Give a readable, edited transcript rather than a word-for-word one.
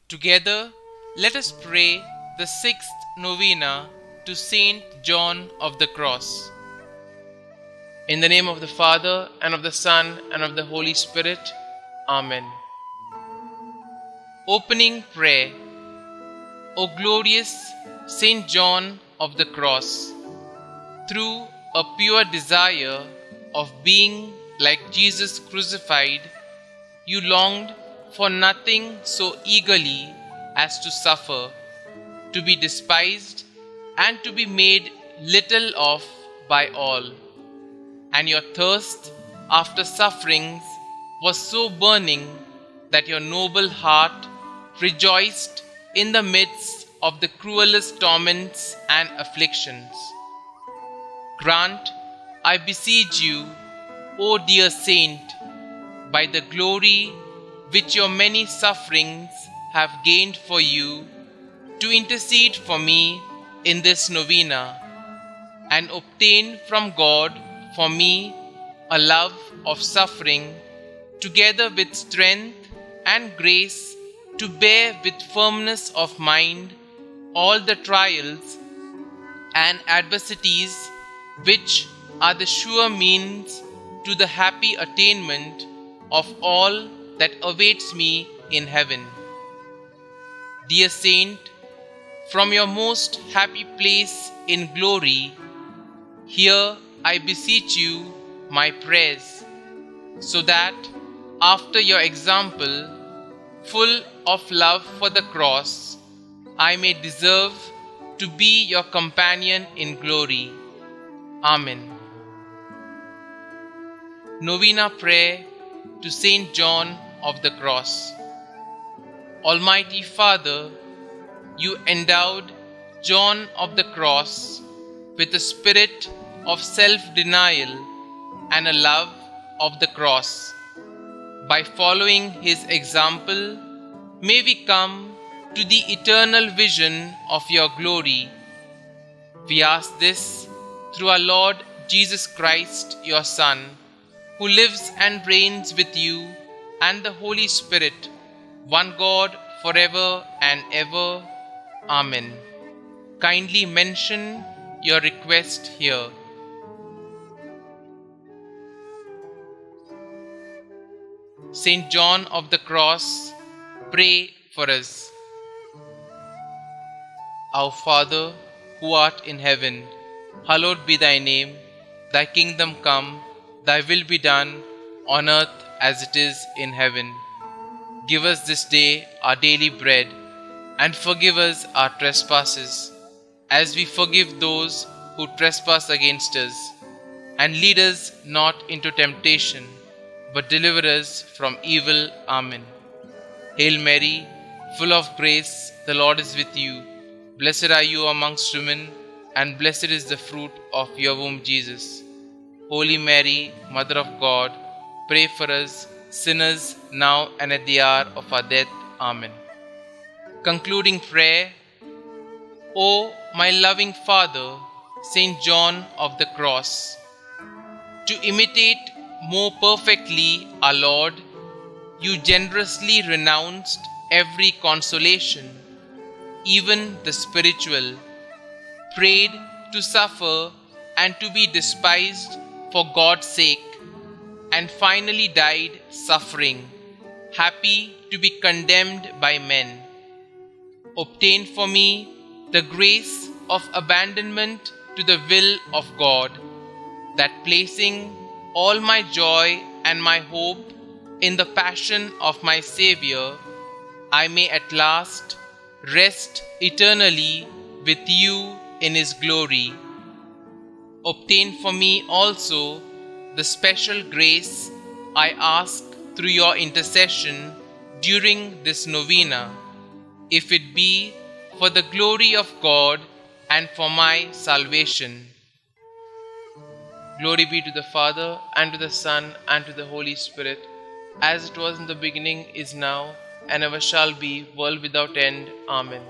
Together, let us pray the sixth novena to Saint John of the Cross. In the name of the Father, and of the Son, and of the Holy Spirit. Amen. Opening Prayer. O glorious Saint John of the Cross, through a pure desire of being like Jesus crucified, you longed for nothing so eagerly as to suffer, to be despised, and to be made little of by all. And your thirst after sufferings was so burning that your noble heart rejoiced in the midst of the cruelest torments and afflictions. Grant, I beseech you, O dear Saint, by the glory which your many sufferings have gained for you, to intercede for me in this novena, and obtain from God for me a love of suffering, together with strength and grace to bear with firmness of mind all the trials and adversities which are the sure means to the happy attainment of all that awaits me in heaven. Dear Saint, from your most happy place in glory, hear, I beseech you, my prayers, so that, after your example, full of love for the cross, I may deserve to be your companion in glory. Amen. Novena Prayer to Saint John of the Cross. Almighty Father, you endowed John of the Cross with a spirit of self-denial and a love of the cross. By following his example, may we come to the eternal vision of your glory. We ask this through our Lord Jesus Christ, your Son, who lives and reigns with you and the Holy Spirit, one God, forever and ever. Amen. Kindly mention your request here. Saint John of the Cross, pray for us. Our Father, who art in heaven, hallowed be thy name. Thy kingdom come, thy will be done, on earth as it is in heaven. Give us this day our daily bread, and forgive us our trespasses, as we forgive those who trespass against us. And lead us not into temptation, but deliver us from evil. Amen. Hail Mary, full of grace, the Lord is with you. Blessed are you amongst women, and blessed is the fruit of your womb, Jesus. Holy Mary, Mother of God, pray for us sinners, now and at the hour of our death. Amen. Concluding prayer. O my loving Father, Saint John of the Cross, to imitate more perfectly our Lord, you generously renounced every consolation, even the spiritual, prayed to suffer and to be despised for God's sake, and finally died suffering, happy to be condemned by men. Obtain for me the grace of abandonment to the will of God, that placing all my joy and my hope in the passion of my Savior, I may at last rest eternally with you in His glory. Obtain for me also the special grace I ask through your intercession during this novena, if it be for the glory of God and for my salvation. Glory be to the Father, and to the Son, and to the Holy Spirit, as it was in the beginning, is now, and ever shall be, world without end. Amen.